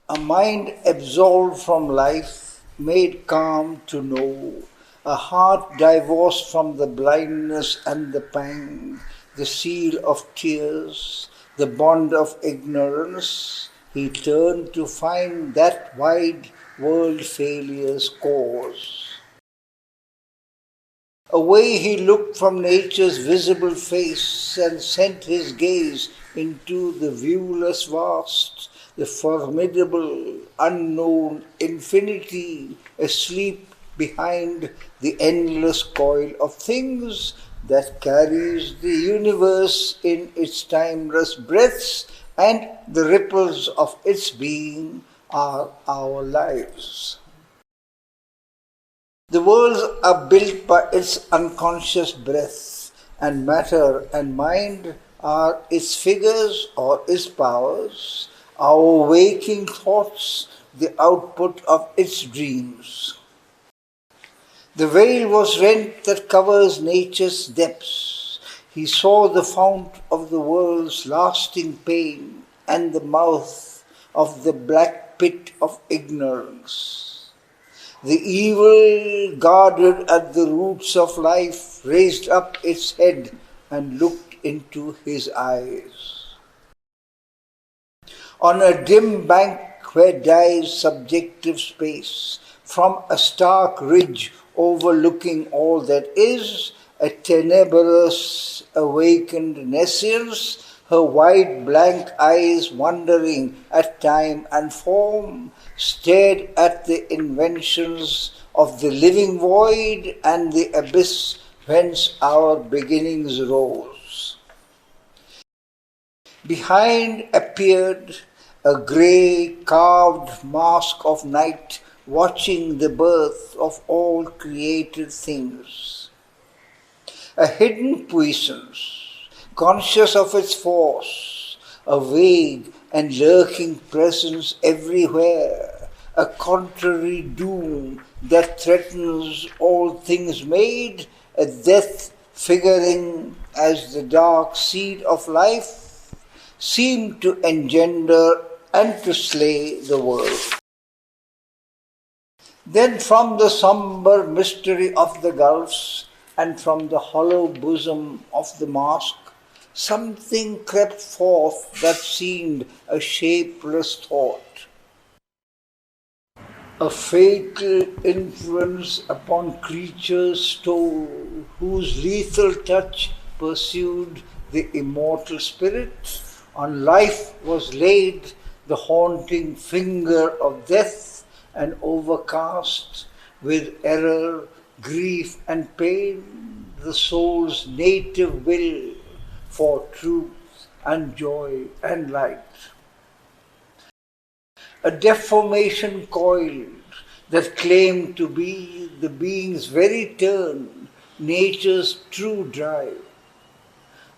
A mind absolved from life, made calm to know, a heart divorced from the blindness and the pang, the seal of tears, the bond of ignorance, he turned to find that wide world failure's cause. Away he looked from nature's visible face and sent his gaze into the viewless vast, the formidable, unknown infinity asleep behind the endless coil of things that carries the universe in its timeless breaths, and the ripples of its being are our lives. The worlds are built by its unconscious breath, and matter and mind are its figures or its powers, our waking thoughts the output of its dreams. The veil was rent that covers nature's depths. He saw the fount of the world's lasting pain and the mouth of the black pit of ignorance. The evil guarded at the roots of life raised up its head and looked into his eyes. On a dim bank where dies subjective space, from a stark ridge overlooking all that is, a tenebrous awakened nescience, her wide blank eyes wondering at time and form, stared at the inventions of the living void and the abyss whence our beginnings rose. Behind appeared a grey carved mask of night, watching the birth of all created things. A hidden puissance, conscious of its force, a vague and lurking presence everywhere, a contrary doom that threatens all things made, a death figuring as the dark seed of life, seemed to engender and to slay the world. Then from the sombre mystery of the gulfs and from the hollow bosom of the mask, something crept forth that seemed a shapeless thought, a fatal influence upon creatures stole, whose lethal touch pursued the immortal spirit. On life was laid the haunting finger of death, and overcast with error, grief and pain, the soul's native will for truth and joy and light. A deformation coiled that claimed to be the being's very turn, nature's true drive.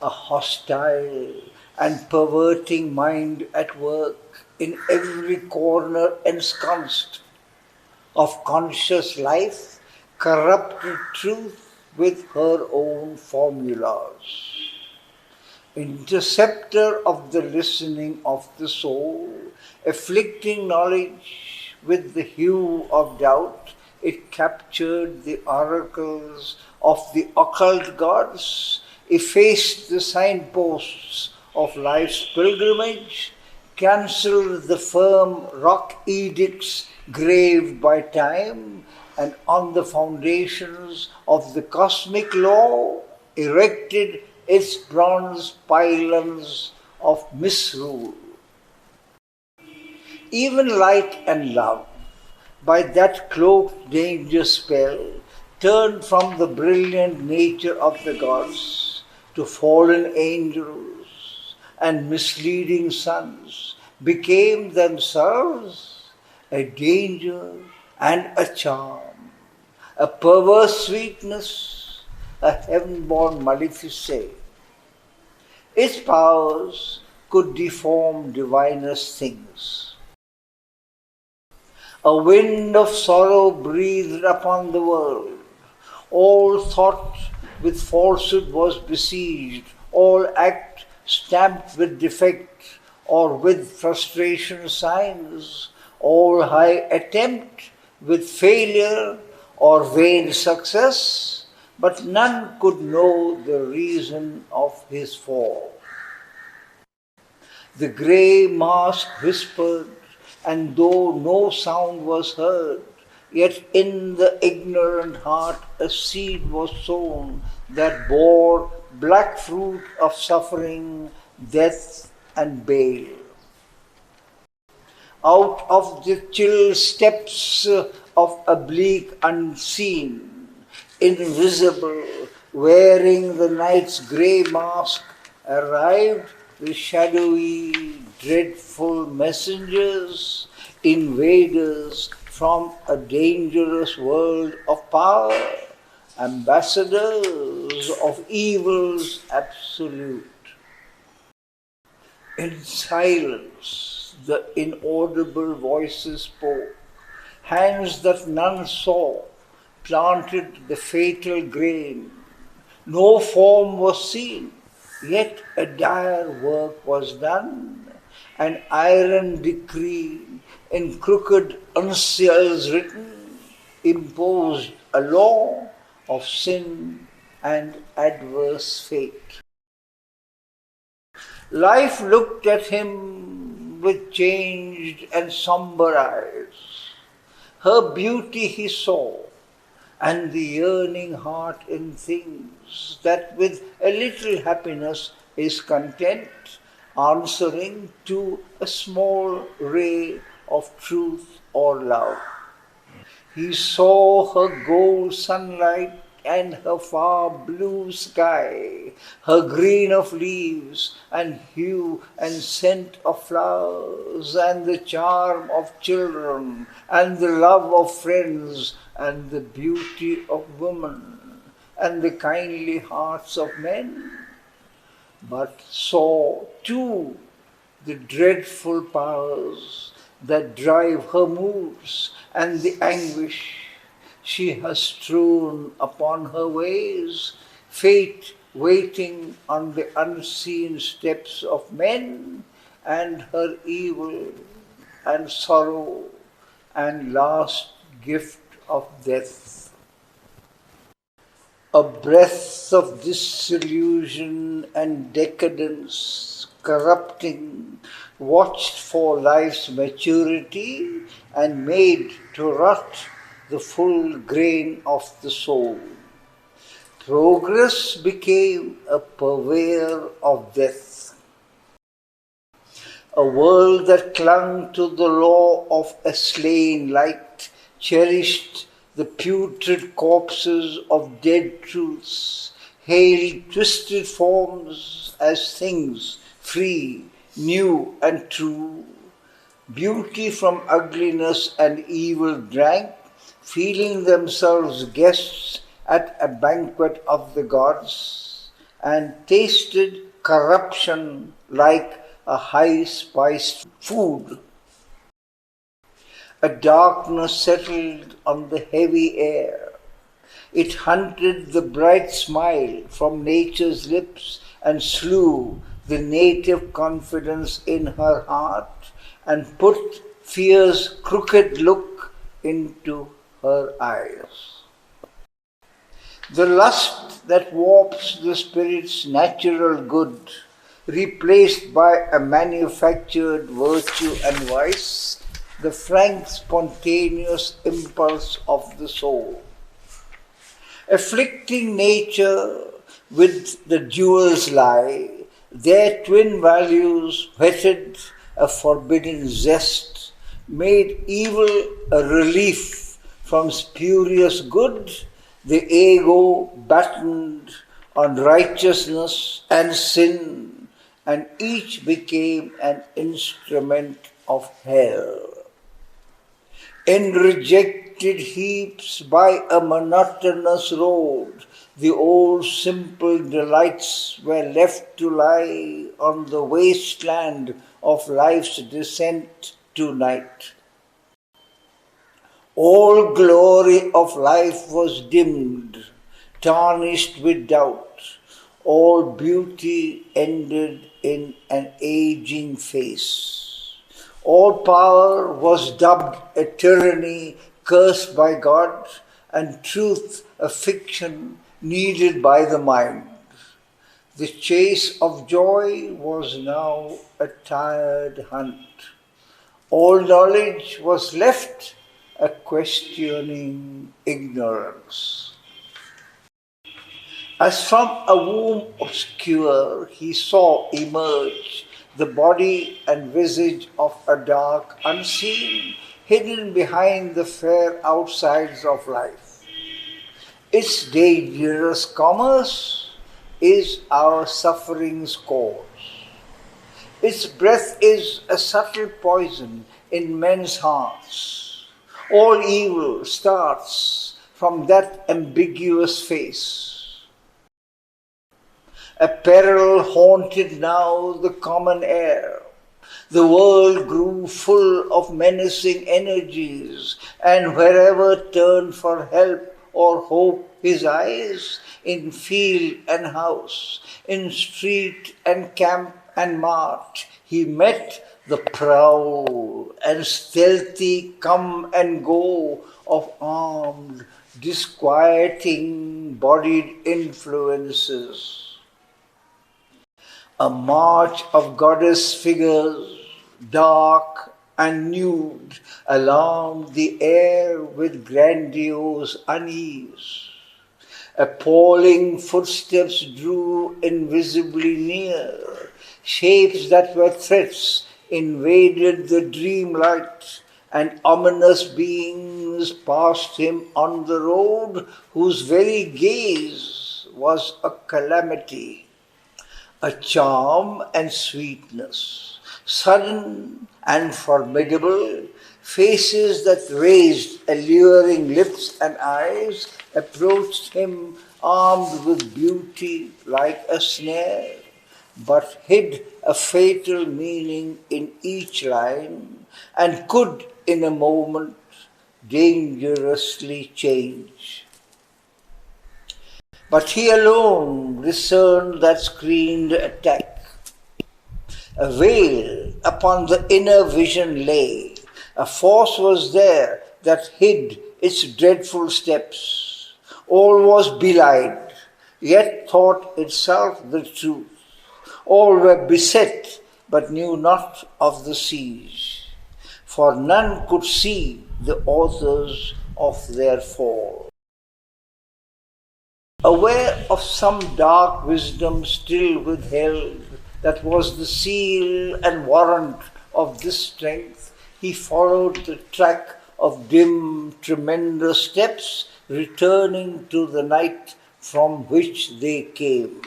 A hostile and perverting mind at work in every corner ensconced of conscious life, corrupted truth with her own formulas. Interceptor of the listening of the soul, afflicting knowledge with the hue of doubt, it captured the oracles of the occult gods, effaced the signposts of life's pilgrimage, cancelled the firm rock edicts graved by time, and on the foundations of the cosmic law erected its bronze pylons of misrule. Even light and love, by that cloaked danger spell, turned from the brilliant nature of the gods to fallen angels and misleading suns, became themselves a danger and a charm, a perverse sweetness, a heaven-born maleficence. Its powers could deform divinest things. A wind of sorrow breathed upon the world. All thought with falsehood was besieged, all act stamped with defect or with frustration signs, all high attempt with failure or vain success, but none could know the reason of his fall. The grey mask whispered, and though no sound was heard, yet in the ignorant heart a seed was sown that bore black fruit of suffering, death, and bale. Out of the chill steps of a bleak unseen, invisible, wearing the night's grey mask, arrived the shadowy, dreadful messengers, invaders from a dangerous world of power, ambassadors of evil's absolute. In silence, the inaudible voices spoke. Hands that none saw planted the fatal grain. No form was seen, yet a dire work was done. An iron decree in crooked uncials written imposed a law of sin and adverse fate. Life looked at him with changed and somber eyes. Her beauty he saw, and the yearning heart in things that with a little happiness is content, answering to a small ray of truth or love. He saw her gold sunlight and her far blue sky, her green of leaves and hue and scent of flowers, and the charm of children, and the love of friends, and the beauty of women, and the kindly hearts of men, but saw too the dreadful powers that drive her moods and the anguish she has strewn upon her ways, fate waiting on the unseen steps of men, and her evil and sorrow and last gift of death. A breath of disillusion and decadence, corrupting, watched for life's maturity and made to rot the full grain of the soul. Progress became a purveyor of death. A world that clung to the law of a slain light, cherished the putrid corpses of dead truths, hailed twisted forms as things free, new and true. Beauty from ugliness and evil drank, feeling themselves guests at a banquet of the gods, and tasted corruption like a high-spiced food. A darkness settled on the heavy air. It hunted the bright smile from nature's lips and slew the native confidence in her heart and put fear's crooked look into her eyes. The lust that warps the spirit's natural good, replaced by a manufactured virtue and vice, the frank spontaneous impulse of the soul. Afflicting nature with the jewel's lie, their twin values whetted a forbidden zest, made evil a relief from spurious good, the ego battened on righteousness and sin, and each became an instrument of hell. In rejected heaps by a monotonous road, the old simple delights were left to lie on the wasteland of life's descent to night. All glory of life was dimmed, tarnished with doubt. All beauty ended in an aging face. All power was dubbed a tyranny cursed by God, and truth a fiction needed by the mind. The chase of joy was now a tired hunt. All knowledge was left a questioning ignorance. As from a womb obscure he saw emerge the body and visage of a dark unseen, hidden behind the fair outsides of life. Its dangerous commerce is our suffering's cause. Its breath is a subtle poison in men's hearts. All evil starts from that ambiguous face. A peril haunted now the common air. The world grew full of menacing energies, and wherever turned for help or hope his eyes, in field and house, in street and camp and mart, he met the prowl and stealthy come and go of armed, disquieting bodied influences. A march of goddess figures, dark and nude, alarmed the air with grandiose unease. Appalling footsteps drew invisibly near. Shapes that were threats invaded the dreamlight, and ominous beings passed him on the road whose very gaze was a calamity. A charm and sweetness, sudden and formidable, faces that raised alluring lips and eyes, approached him armed with beauty like a snare, but hid a fatal meaning in each line, and could in a moment dangerously change. But he alone discerned that screened attack. A veil upon the inner vision lay. A force was there that hid its dreadful steps. All was belied, yet thought itself the truth. All were beset, but knew not of the siege. For none could see the authors of their fall. Aware of some dark wisdom still withheld, that was the seal and warrant of this strength, he followed the track of dim, tremendous steps, returning to the night from which they came.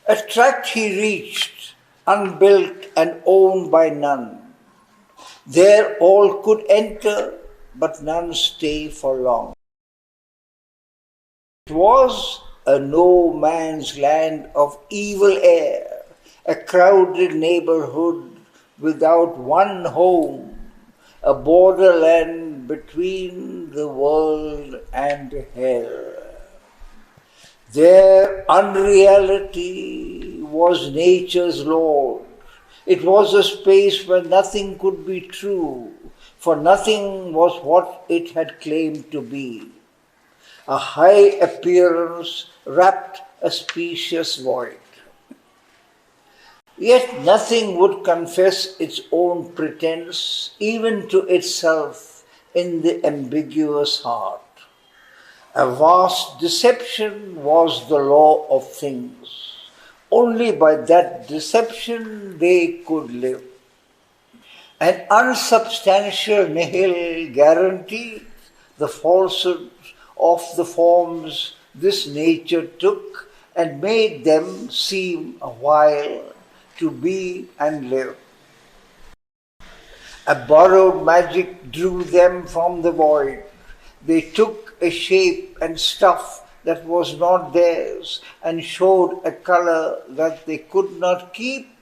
A tract he reached, unbuilt and owned by none. There all could enter, but none stay for long. It was a no man's land of evil air, a crowded neighborhood without one home, a borderland between the world and hell. Their unreality was nature's lord. It was a space where nothing could be true, for nothing was what it had claimed to be. A high appearance wrapped a specious void. Yet nothing would confess its own pretense, even to itself, in the ambiguous heart. A vast deception was the law of things. Only by that deception they could live. An unsubstantial nihil guaranteed the falsehood of the forms this nature took and made them seem a while to be and live. A borrowed magic drew them from the void. They took a shape and stuff that was not theirs and showed a color that they could not keep,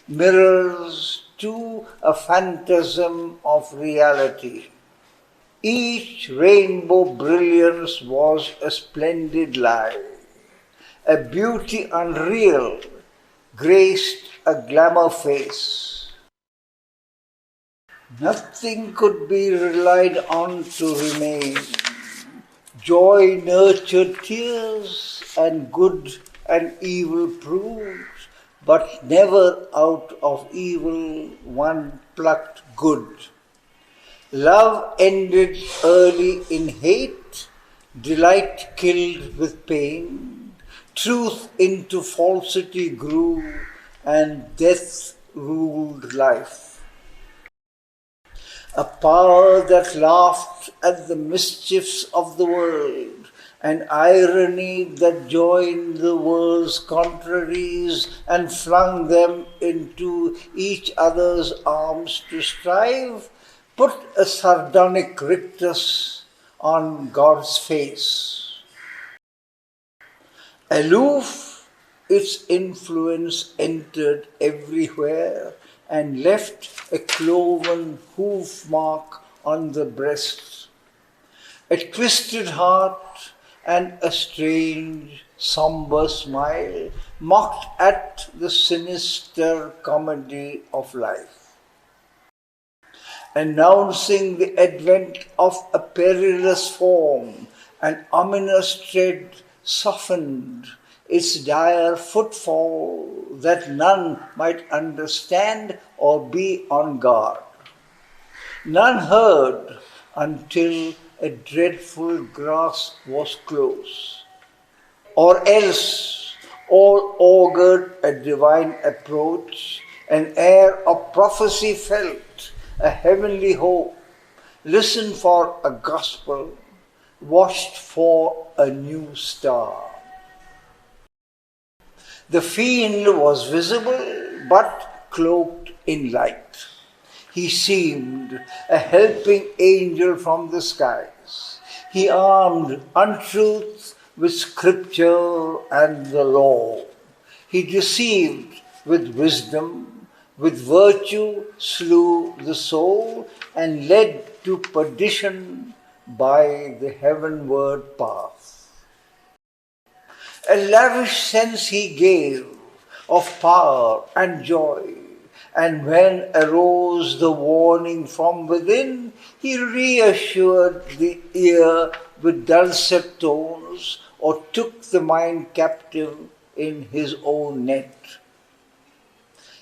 mirrors to a phantasm of reality. Each rainbow brilliance was a splendid lie. A beauty unreal graced a glamour face. Nothing could be relied on to remain. Joy nurtured tears, and good and evil proved, but never out of evil one plucked good. Love ended early in hate, delight killed with pain, truth into falsity grew, and death ruled life. A power that laughed at the mischiefs of the world, an irony that joined the world's contraries and flung them into each other's arms to strive, put a sardonic rictus on God's face. Aloof, its influence entered everywhere and left a cloven hoof mark on the breast, a twisted heart and a strange, somber smile mocked at the sinister comedy of life. Announcing the advent of a perilous form, an ominous tread softened its dire footfall that none might understand or be on guard. None heard until a dreadful grasp was close, or else all augured a divine approach, an air of prophecy felt, a heavenly hope, listened for a gospel, watched for a new star. The fiend was visible but cloaked in light. He seemed a helping angel from the skies. He armed untruth with scripture and the law. He deceived with wisdom, with virtue slew the soul and led to perdition by the heavenward path. A lavish sense he gave of power and joy, and when arose the warning from within, he reassured the ear with dulcet tones, or took the mind captive in his own net.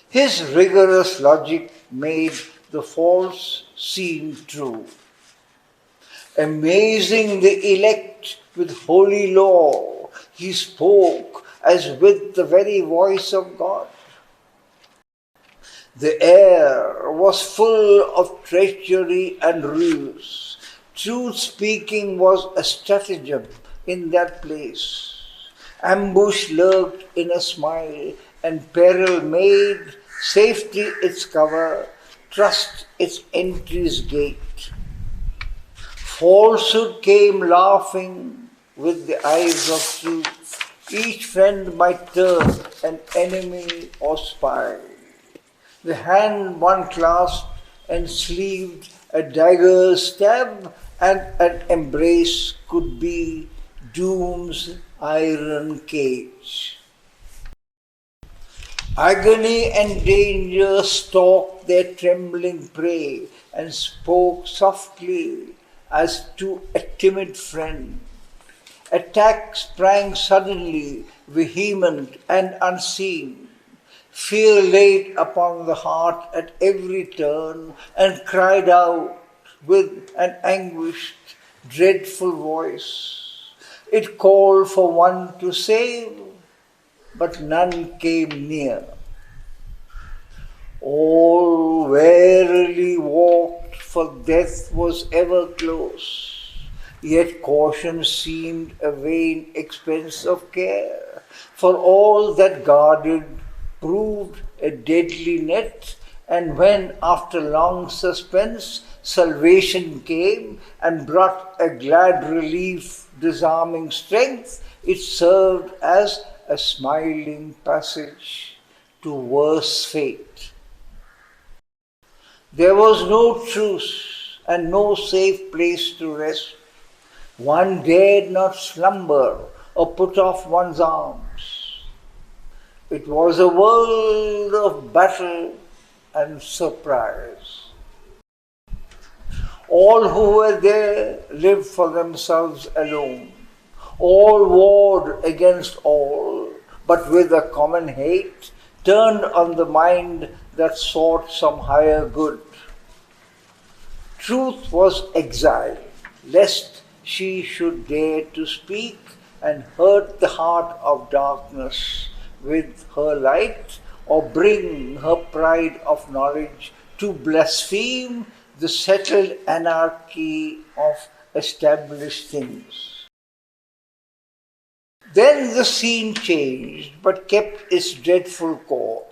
His rigorous logic made the false seem true, amazing the elect with holy law. He spoke as with the very voice of God. The air was full of treachery and ruse. Truth speaking was a stratagem in that place. Ambush lurked in a smile, and peril made safety its cover, trust its entry's gate. Falsehood came laughing with the eyes of truth. Each friend might turn an enemy or spy. The hand one clasped and sleeved a dagger's stab, and an embrace could be doom's iron cage. Agony and danger stalked their trembling prey and spoke softly as to a timid friend. Attack sprang suddenly, vehement and unseen. Fear laid upon the heart at every turn and cried out with an anguished, dreadful voice. It called for one to save, but none came near. All warily walked, for death was ever close. Yet caution seemed a vain expense of care, for all that guarded proved a deadly net, and when after long suspense salvation came and brought a glad relief disarming strength, it served as a smiling passage to worse fate. There was no truce and no safe place to rest. One dared not slumber or put off one's arms. It was a world of battle and surprise. All who were there lived for themselves alone. All warred against all, but with a common hate, turned on the mind that sought some higher good. Truth was exiled, lest she should dare to speak and hurt the heart of darkness with her light, or bring her pride of knowledge to blaspheme the settled anarchy of established things. Then the scene changed, but kept its dreadful core.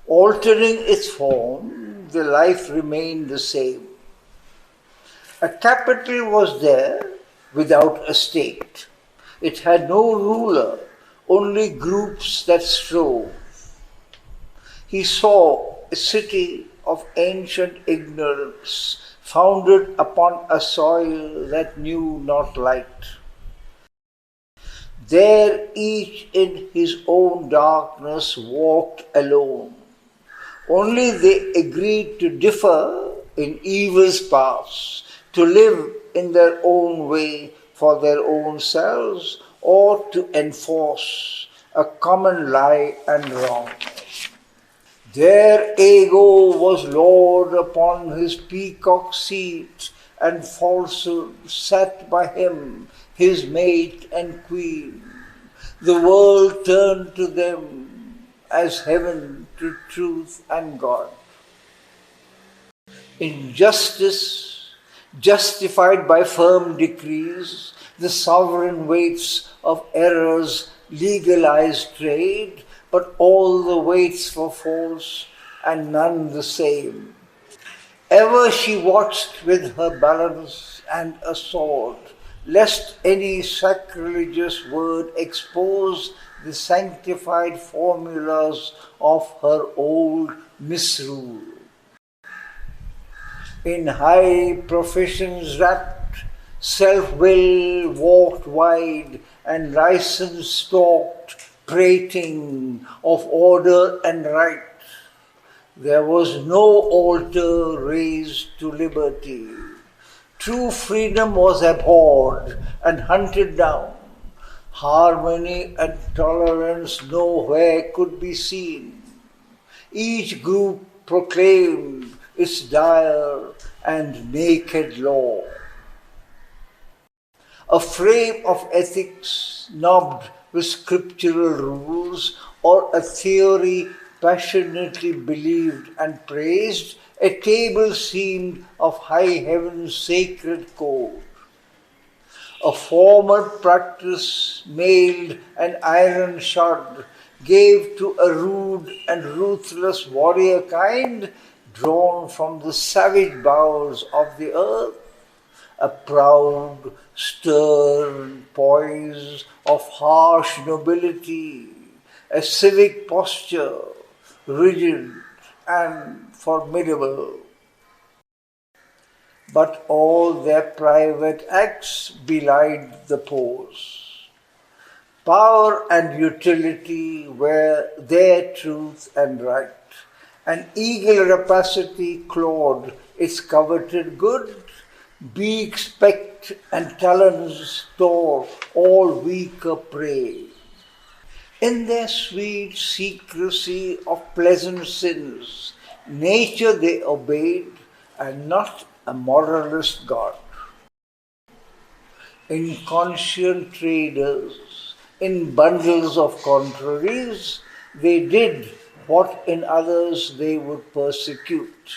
Altering its form, the life remained the same. A capital was there without a state. It had no ruler, only groups that strove. He saw a city of ancient ignorance, founded upon a soil that knew not light. There each in his own darkness walked alone. Only they agreed to differ in evil's paths, to live in their own way for their own selves, or to enforce a common lie and wrong. Their ego was lord upon his peacock seat, and falsehood sat by him, his mate and queen. The world turned to them as heaven to truth and God. Injustice, justified by firm decrees, the sovereign weights of errors legalized trade, but all the weights were false and none the same. Ever she watched with her balance and a sword, lest any sacrilegious word expose the sanctified formulas of her old misrule. In high professions wrapped, self-will walked wide, and license stalked, prating of order and right. There was no altar raised to liberty. True freedom was abhorred and hunted down. Harmony and tolerance nowhere could be seen. Each group proclaimed its dire and naked law. A frame of ethics knobbed with scriptural rules, or a theory passionately believed and praised, a table seemed of high heaven's sacred code. A formal practice, mailed and iron shod, gave to a rude and ruthless warrior kind, drawn from the savage bowels of the earth, a proud, stern poise of harsh nobility, a civic posture, rigid and formidable. But all their private acts belied the pose. Power and utility were their truth and right. An eagle rapacity clawed its coveted good, beak, speck, and talons tore all weaker prey. In their sweet secrecy of pleasant sins, nature they obeyed, and not a moralist God. Inconscient traders, in bundles of contraries, they did what in others they would persecute.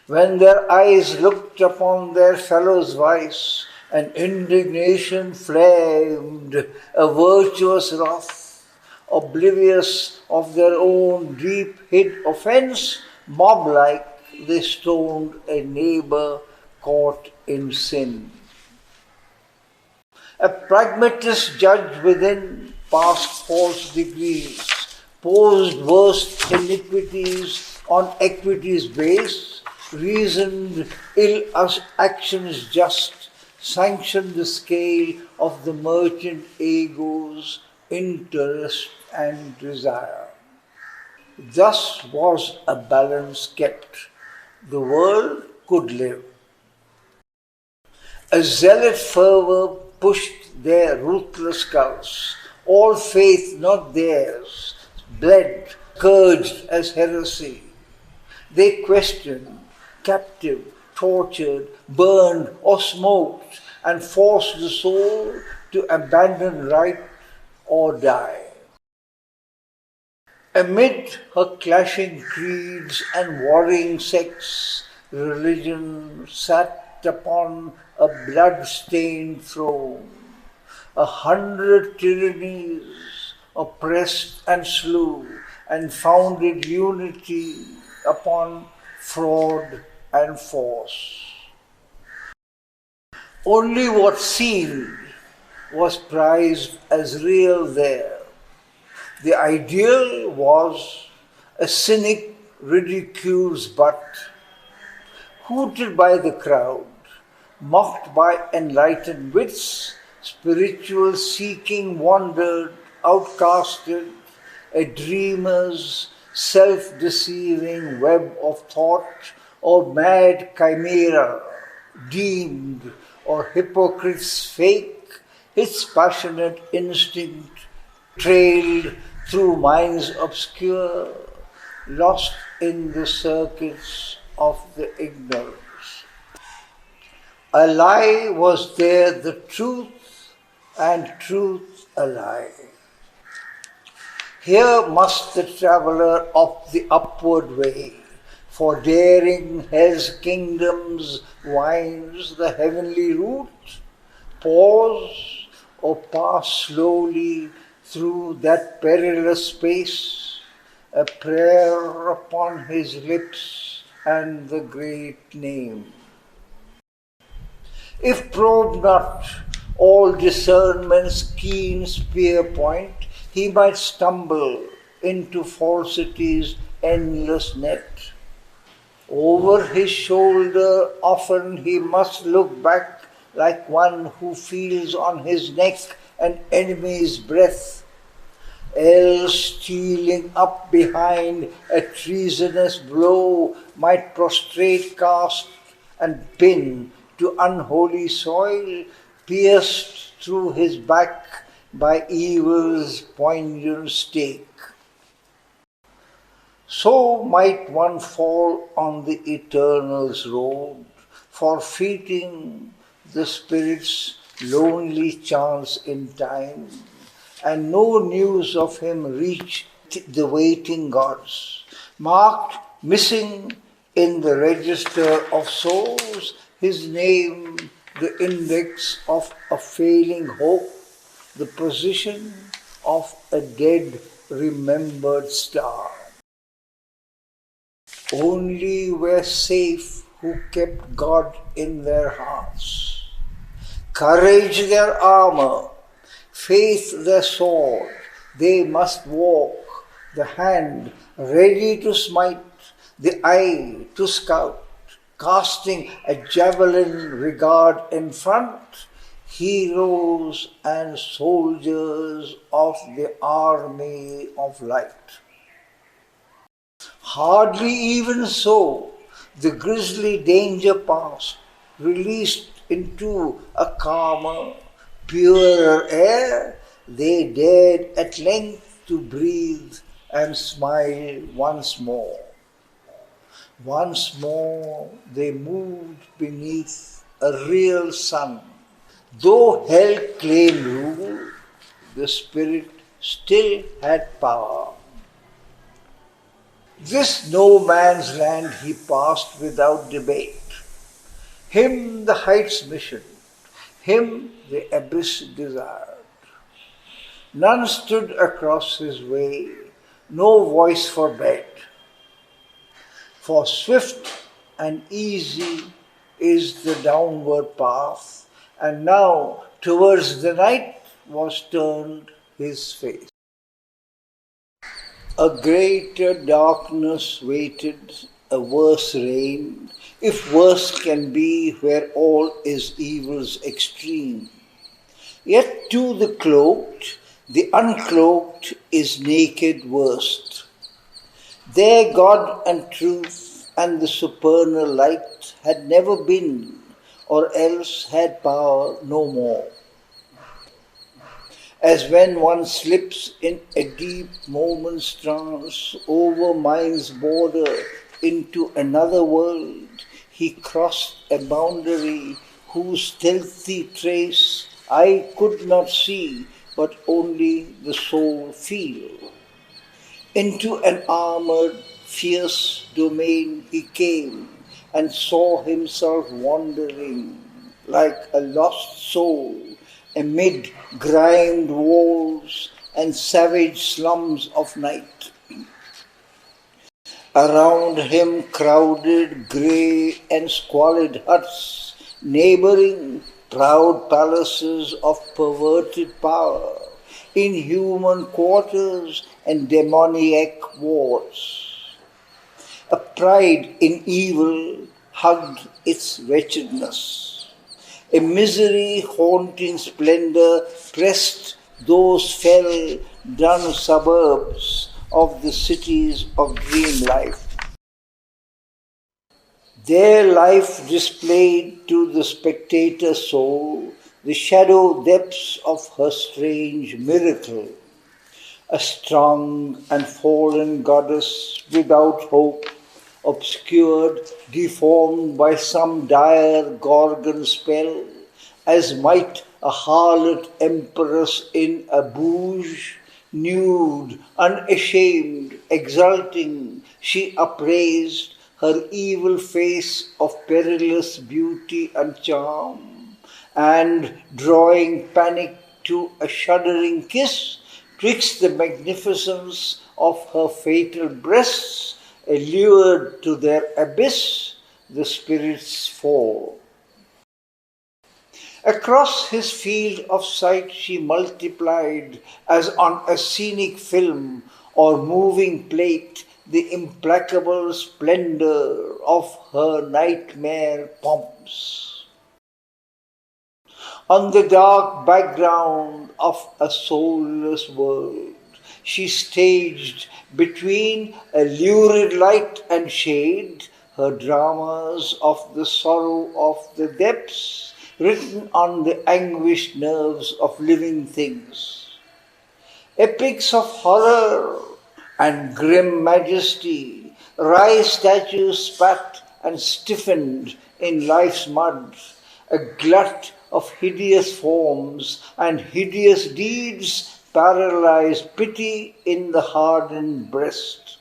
When their eyes looked upon their fellow's vice, an indignation flamed, a virtuous wrath, oblivious of their own deep-hid offense, mob-like they stoned a neighbor caught in sin. A pragmatist judge within passed false degrees, posed worst iniquities on equity's base, reasoned ill actions just, sanctioned the scale of the merchant ego's interest and desire. Thus was a balance kept. The world could live. A zealot fervour pushed their ruthless skulls. All faith not theirs, bled, scourged as heresy. They questioned, captive, tortured, burned or smoked, and forced the soul to abandon right or die. Amid her clashing creeds and warring sects, religion sat upon a blood-stained throne. 100 tyrannies oppressed and slew, and founded unity upon fraud and force. Only what seemed was prized as real there. The ideal was a cynic ridicule's butt, hooted by the crowd, mocked by enlightened wits, spiritual seeking wandered, outcasted, a dreamer's self-deceiving web of thought or mad chimera, deemed or hypocrite's fake, his passionate instinct trailed through minds obscure, lost in the circuits of the ignorance. A lie was there the truth, and truth a lie. Here must the traveller of the upward way, for daring hell's kingdoms winds the heavenly route, pause or pass slowly through that perilous space, a prayer upon his lips and the great name. If probe not all discernment's keen spear point, he might stumble into falsity's endless net. Over his shoulder often he must look back like one who feels on his neck an enemy's breath, else stealing up behind a treasonous blow might prostrate, cast and pin to unholy soil, pierced through his back by evil's poignant stake. So might one fall on the Eternal's road, forfeiting the Spirit's lonely chance in time, and no news of him reach the waiting gods. Marked missing in the register of souls, his name the index of a failing hope, the position of a dead remembered star. Only were safe who kept God in their hearts, courage their armor, faith their sword. They must walk, the hand ready to smite, the eye to scout, casting a javelin regard in front, heroes and soldiers of the army of light. Hardly even so, the grisly danger past, released into a calmer, purer air, they dared at length to breathe and smile once more. Once more they moved beneath a real sun. Though hell claimed rule, the Spirit still had power. This no man's land he passed without debate. Him the heights mission, him the abyss desired. None stood across his way, no voice forbade. For swift and easy is the downward path, and now towards the night was turned his face. A greater darkness waited, a worse reign, if worse can be where all is evil's extreme. Yet to the cloaked, the uncloaked is naked worst. There God and truth and the supernal light had never been, or else had power no more. As when one slips in a deep moment's trance over mind's border into another world, he crossed a boundary whose stealthy trace I could not see, but only the soul feel. Into an armored, fierce domain he came and saw himself wandering like a lost soul amid grimed walls and savage slums of night. Around him crowded grey and squalid huts, neighbouring proud palaces of perverted power, inhuman quarters and demoniac wards. A pride in evil hugged its wretchedness. A misery haunting splendour pressed those fell, dun suburbs of the cities of dream life. Their life displayed to the spectator soul the shadow depths of her strange miracle. A strong and fallen goddess without hope, obscured, deformed by some dire Gorgon spell, as might a harlot empress in a bouge, nude, unashamed, exulting, she upraised her evil face of perilous beauty and charm, and drawing panic to a shuddering kiss twixt the magnificence of her fatal breasts, allured to their abyss, the spirits fall. Across his field of sight she multiplied, as on a scenic film or moving plate, the implacable splendor of her nightmare pomps. On the dark background of a soulless world, she staged between a lurid light and shade her dramas of the sorrow of the depths, written on the anguished nerves of living things. Epics of horror and grim majesty, wry statues spat and stiffened in life's mud, a glut of hideous forms and hideous deeds paralyzed pity in the hardened breast.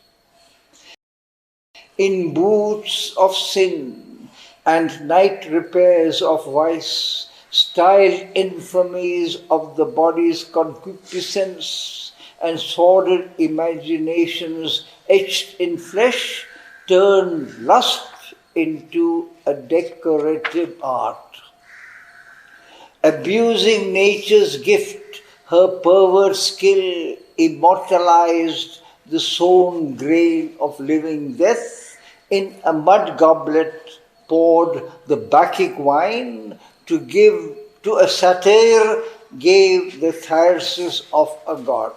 In boots of sin and night repairs of vice, styled infamies of the body's concupiscence and sordid imaginations etched in flesh, turned lust into a decorative art. Abusing nature's gift, her perverse skill immortalized the sown grain of living death. In a mud goblet poured the Bacchic wine to give to a satyr, gave the thyrsus of a god.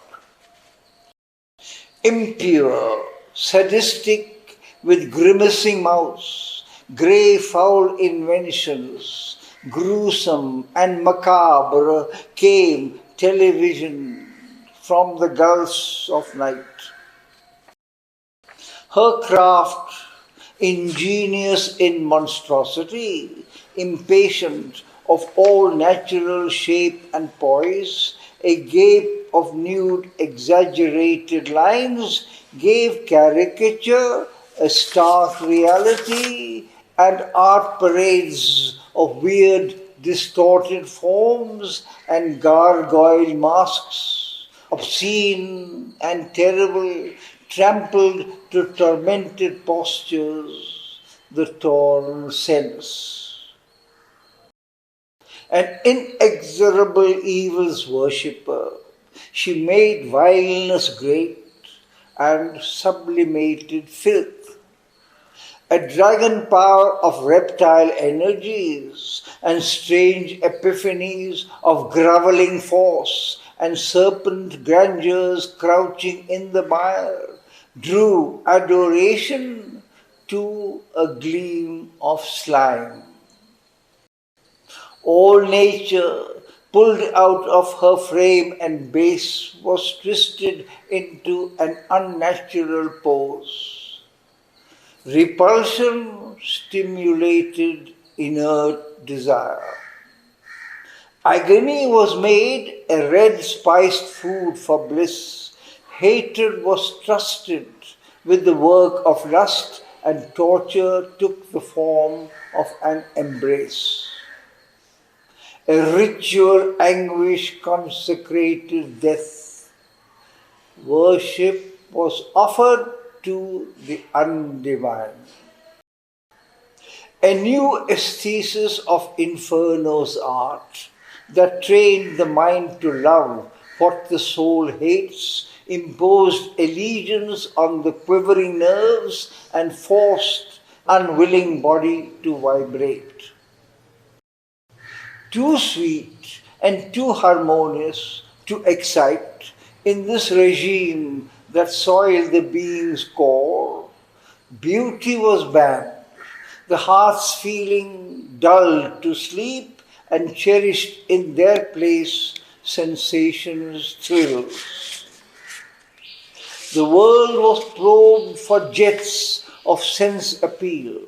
Impure, sadistic, with grimacing mouths, grey foul inventions, gruesome and macabre came television from the gulfs of night. Her craft, ingenious in monstrosity, impatient of all natural shape and poise, a gape of nude exaggerated lines, gave caricature a stark reality, and art parades of weird distorted forms and gargoyle masks, obscene and terrible, trampled to tormented postures, the torn sense. An inexorable evil's worshipper, she made vileness great and sublimated filth. A dragon power of reptile energies and strange epiphanies of grovelling force and serpent grandeurs crouching in the mire drew adoration to a gleam of slime. All nature, pulled out of her frame and base, was twisted into an unnatural pose. Repulsion stimulated inert desire. Agony was made a red spiced food for bliss. Hatred was trusted with the work of lust, and torture took the form of an embrace. A ritual anguish consecrated death. Worship was offered to the undivine. A new aesthesis of Inferno's art that trained the mind to love what the soul hates, imposed allegiance on the quivering nerves, and forced unwilling body to vibrate. Too sweet and too harmonious to excite in this regime that soiled the being's core, beauty was banned, the heart's feeling dulled to sleep, and cherished in their place sensations, thrills. The world was probed for jets of sense appeal.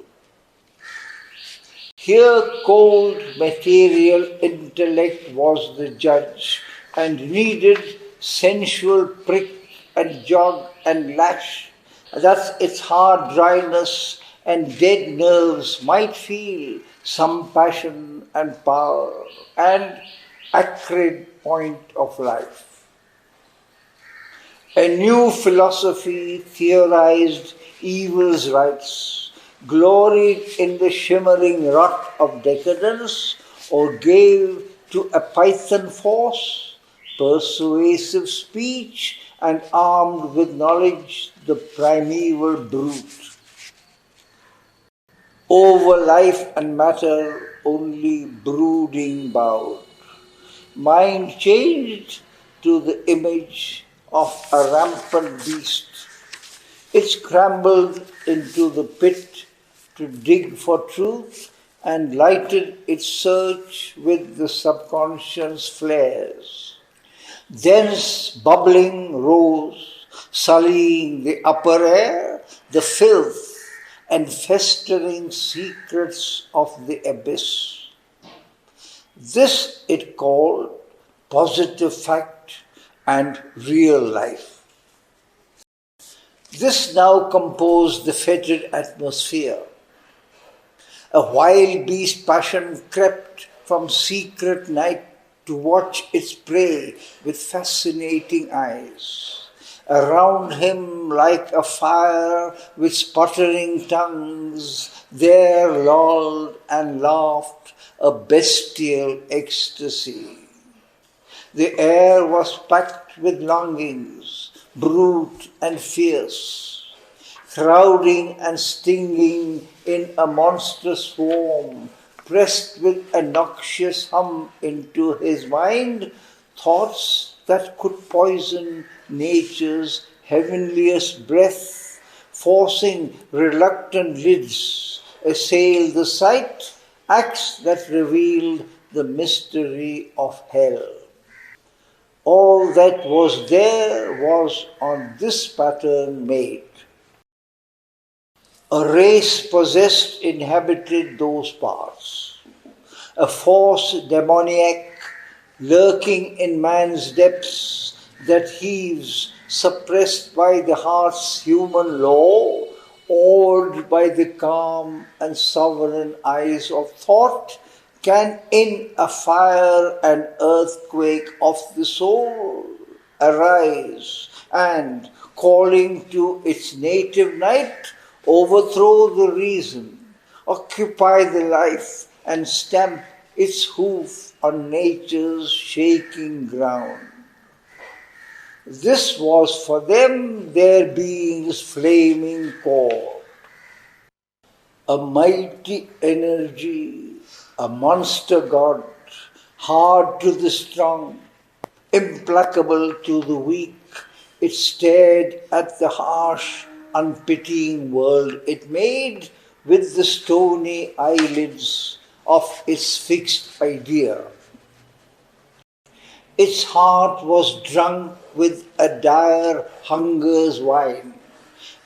Here cold material intellect was the judge and needed sensual prick and jog and lash, that its hard dryness and dead nerves might feel some passion and power and acrid point of life. A new philosophy theorized evil's rights, gloried in the shimmering rot of decadence, or gave to a python force, persuasive speech, and armed with knowledge the primeval brute. Over life and matter only brooding bowed. Mind changed to the image of a rampant beast. It scrambled into the pit to dig for truth and lighted its search with the subconscious flares. Thence bubbling rose, sullying the upper air, the filth and festering secrets of the abyss. This it called positive fact and real life. This now composed the fetid atmosphere. A wild beast passion crept from secret night to watch its prey with fascinating eyes. Around him, like a fire with sputtering tongues, there lolled and laughed a bestial ecstasy. The air was packed with longings, brute and fierce, crowding and stinging in a monstrous swarm, pressed with a noxious hum into his mind, thoughts that could poison nature's heavenliest breath, forcing reluctant lids, assail the sight, acts that revealed the mystery of hell. All that was there was on this pattern made. A race possessed inhabited those parts. A force demoniac lurking in man's depths that heaves, suppressed by the heart's human law, awed by the calm and sovereign eyes of thought, can in a fire and earthquake of the soul arise and, calling to its native night, overthrow the reason, occupy the life, and stamp its hoof on nature's shaking ground. This was for them their being's flaming core. A mighty energy, a monster god, hard to the strong, implacable to the weak, it stared at the harsh, unpitying world it made with the stony eyelids of its fixed idea. Its heart was drunk with a dire hunger's wine.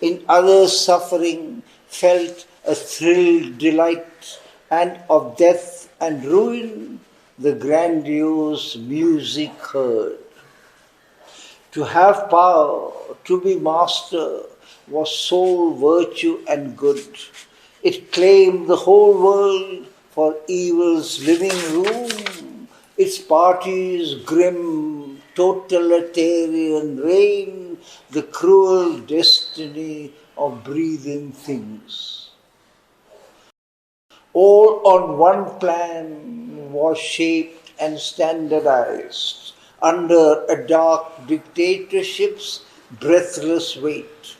In others' suffering felt a thrilled delight, and of death and ruin the grandiose music heard. To have power, to be master, was sole virtue and good. It claimed the whole world for evil's living room. Its party's grim, totalitarian reign, the cruel destiny of breathing things. All on one plan was shaped and standardized under a dark dictatorship's breathless weight.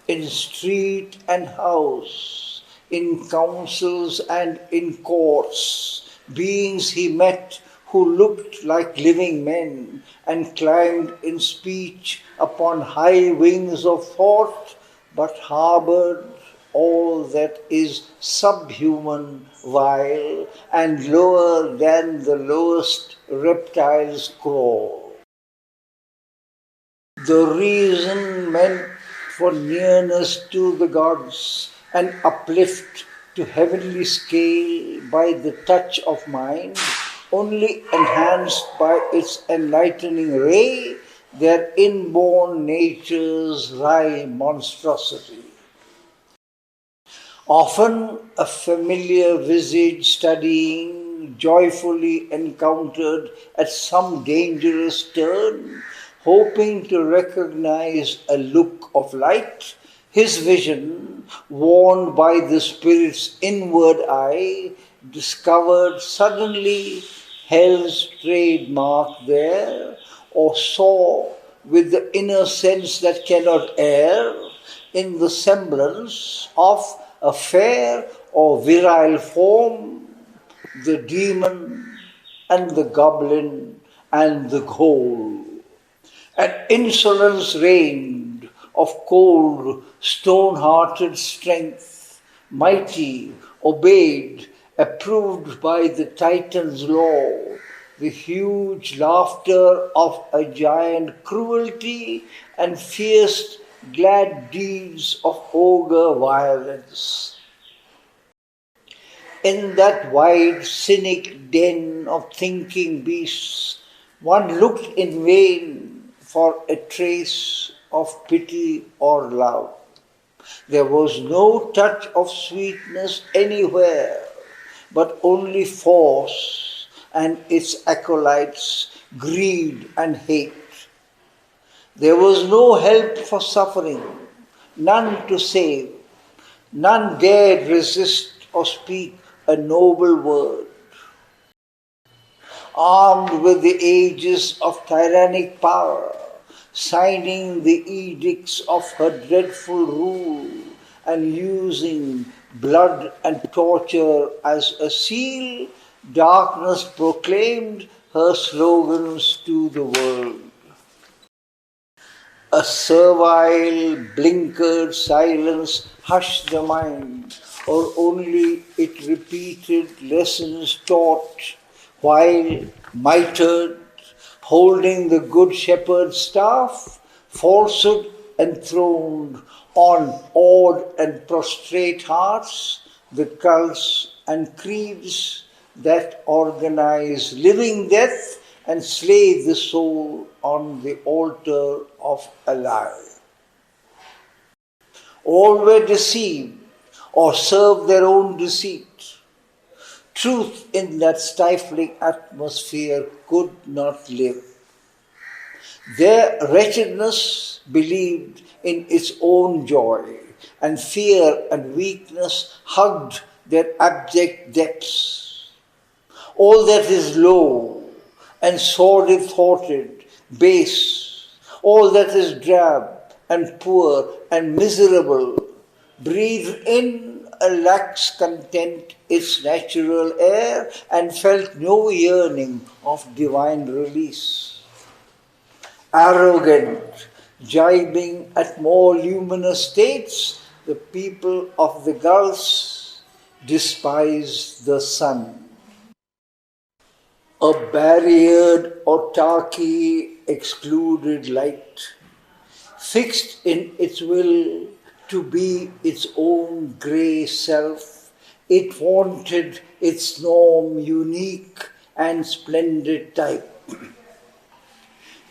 In street and house, in councils and in courts, beings he met who looked like living men and climbed in speech upon high wings of thought, but harbored all that is subhuman, vile, and lower than the lowest reptile's crawl. The reason meant for nearness to the gods and uplift to heavenly scale by the touch of mind, only enhanced by its enlightening ray their inborn nature's wry monstrosity. Often a familiar visage studying, joyfully encountered at some dangerous turn, hoping to recognize a look of light, his vision, warned by the Spirit's inward eye, discovered suddenly hell's trademark there, or saw with the inner sense that cannot err, in the semblance of a fair or virile form, the demon and the goblin and the ghoul. And insolence reigned of cold, stone-hearted strength, mighty, obeyed, approved by the Titan's law, the huge laughter of a giant cruelty and fierce glad deeds of ogre violence. In that wide, cynic den of thinking beasts, one looked in vain for a trace of pity or love. There was no touch of sweetness anywhere, but only force and its acolytes, greed and hate. There was no help for suffering, none to save. None dared resist or speak a noble word. Armed with the aegis of tyrannic power, signing the edicts of her dreadful rule, and using blood and torture as a seal, darkness proclaimed her slogans to the world. A servile, blinkered silence hushed the mind, or only it repeated lessons taught, while mitred, holding the good shepherd's staff, falsehood enthroned on awed and prostrate hearts, the cults and creeds that organize living death and slay the soul on the altar of a lie. All were deceived or served their own deceit. Truth in that stifling atmosphere could not live. Their wretchedness believed in its own joy, and fear and weakness hugged their abject depths. All that is low and sordid-thoughted, base, all that is drab and poor and miserable, breathed in a lax content its natural air and felt no yearning of divine release. Arrogant, jibing at more luminous states, the people of the gulfs despised the sun. A barriered autarky excluded light, fixed in its will to be its own grey self. It wanted its norm unique and splendid type.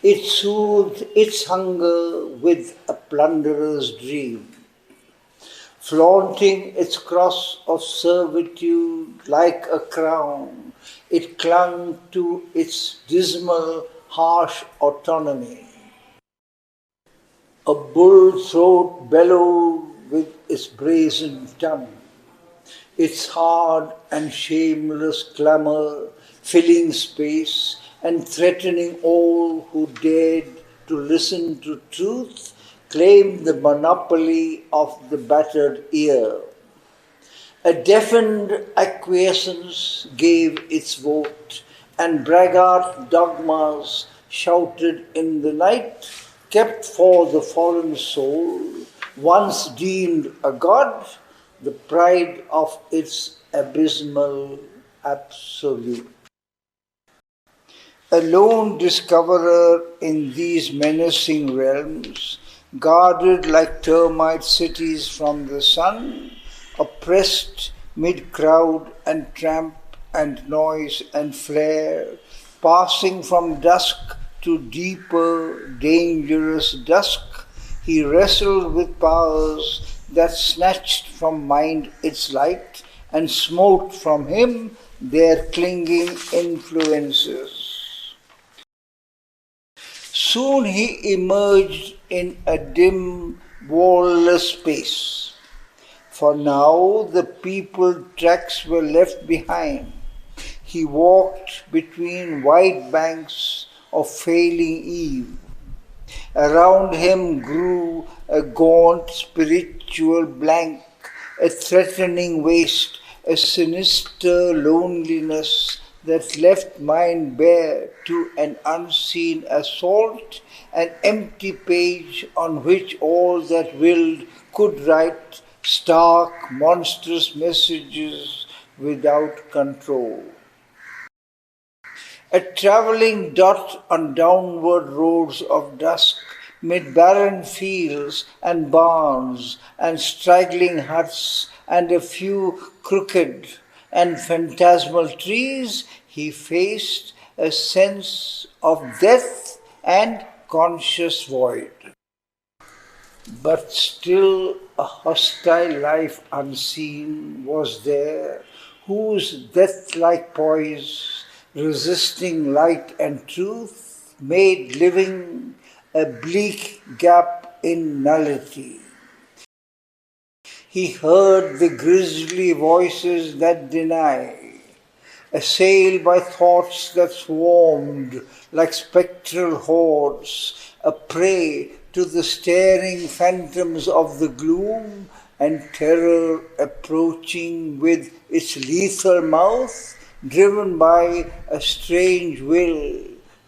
It soothed its hunger with a plunderer's dream. Flaunting its cross of servitude like a crown, it clung to its dismal, harsh autonomy. A bull throat bellowed with its brazen tongue, its hard and shameless clamour filling space and threatening all who dared to listen to truth, claimed the monopoly of the battered ear. A deafened acquiescence gave its vote, and braggart dogmas shouted in the night, kept for the foreign soul, once deemed a god, the pride of its abysmal absolute. A lone discoverer in these menacing realms, guarded like termite cities from the sun, oppressed mid crowd and tramp and noise and flare, passing from dusk to deeper, dangerous dusk, he wrestled with powers that snatched from mind its light and smote from him their clinging influences. Soon he emerged in a dim, wall-less space, for now the people tracks were left behind. He walked between white banks of failing eve. Around him grew a gaunt spiritual blank, a threatening waste, a sinister loneliness that left mind bare to an unseen assault, an empty page on which all that willed could write stark, monstrous messages without control. A travelling dot on downward roads of dusk, mid barren fields and barns and straggling huts and a few crooked and phantasmal trees, he faced a sense of death and conscious void. But still a hostile life unseen was there, whose death-like poise, resisting light and truth, made living a bleak gap in nullity. He heard the grisly voices that deny, assailed by thoughts that swarmed like spectral hordes, a prey to the staring phantoms of the gloom, and terror approaching with its lethal mouth, driven by a strange will,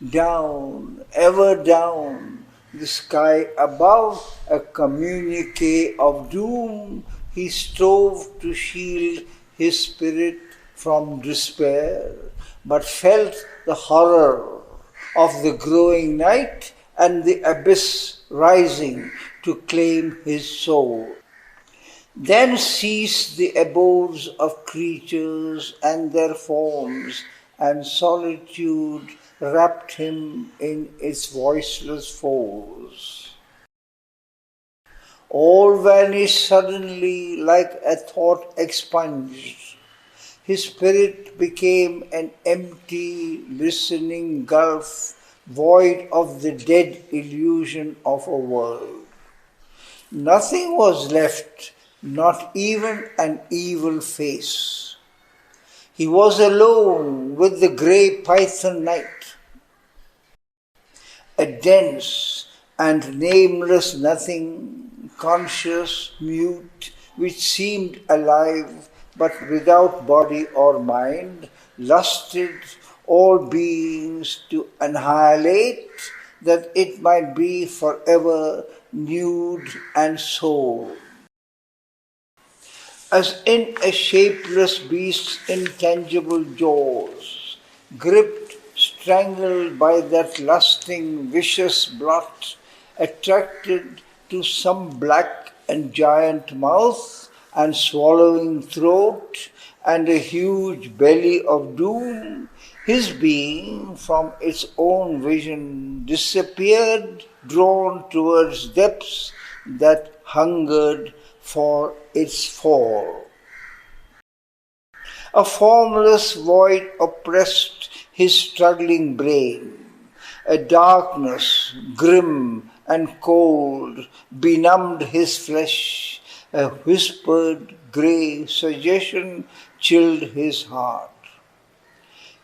down, ever down, the sky above, a communique of doom, he strove to shield his spirit from despair, but felt the horror of the growing night and the abyss rising to claim his soul. Then ceased the abodes of creatures and their forms, and solitude wrapped him in its voiceless folds. All vanished suddenly like a thought expunged. His spirit became an empty, listening gulf, void of the dead illusion of a world. Nothing was left, not even an evil face. He was alone with the grey python night, a dense and nameless nothing, conscious, mute, which seemed alive but without body or mind, lusted all beings to annihilate, that it might be forever nude and sole. as in a shapeless beast's intangible jaws, gripped, strangled by that lusting, vicious blot, attracted to some black and giant mouth and swallowing throat and a huge belly of doom, his being from its own vision disappeared, drawn towards depths that hungered for its fall. A formless void oppressed his struggling brain. A darkness, grim and cold, benumbed his flesh. A whispered grey suggestion chilled his heart.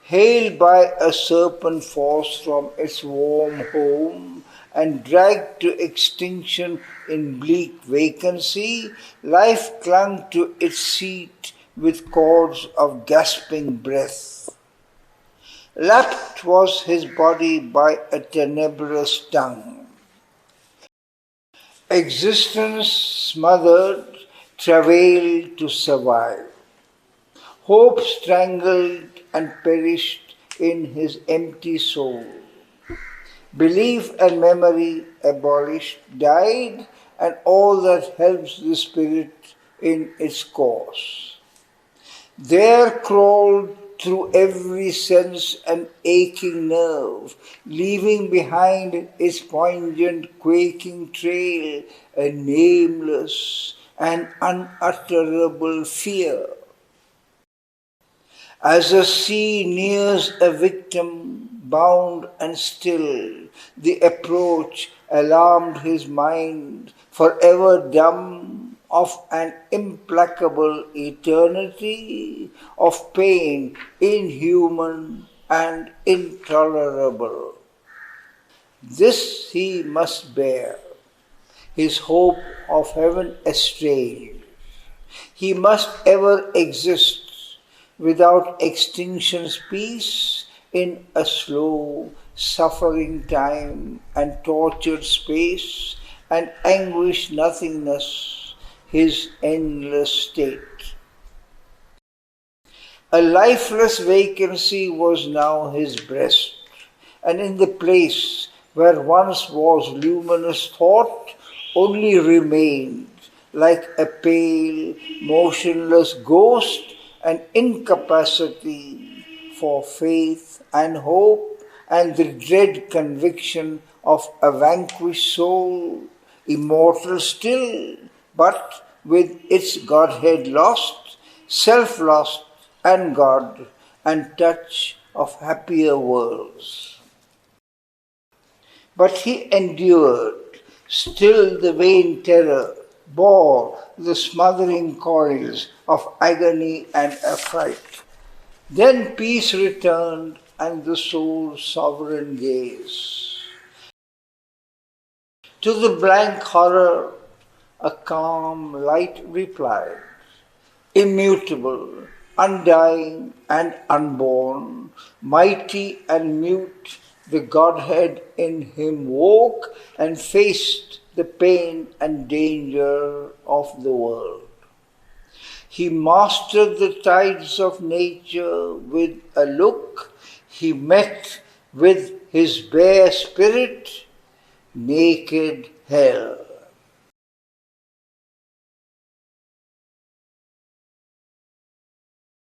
Hailed by a serpent force from its warm home and dragged to extinction in bleak vacancy, life clung to its seat with cords of gasping breath. Lapped was his body by a tenebrous tongue. Existence smothered, travailed to survive. Hope strangled and perished in his empty soul. Belief and memory abolished, died, and all that helps the spirit in its course. There crawled through every sense and aching nerve, leaving behind its poignant quaking trail a nameless and unutterable fear. As a sea nears a victim, bound and still, the approach alarmed his mind, forever dumb, of an implacable eternity of pain inhuman and intolerable. This he must bear, his hope of heaven estranged. He must ever exist without extinction's peace in a slow, suffering time and tortured space and anguished nothingness, his endless state. A lifeless vacancy was now his breast, and in the place where once was luminous thought only remained, like a pale, motionless ghost, an incapacity for faith and hope and the dread conviction of a vanquished soul, immortal still, but with its Godhead lost, self lost, and God, and touch of happier worlds. But he endured, still the vain terror bore the smothering coils of agony and affright. Then peace returned and the soul's sovereign gaze. To the blank horror, a calm light replied, immutable, undying and unborn, mighty and mute, the Godhead in him woke and faced the pain and danger of the world. He mastered the tides of nature with a look. He met with his bare spirit naked hell.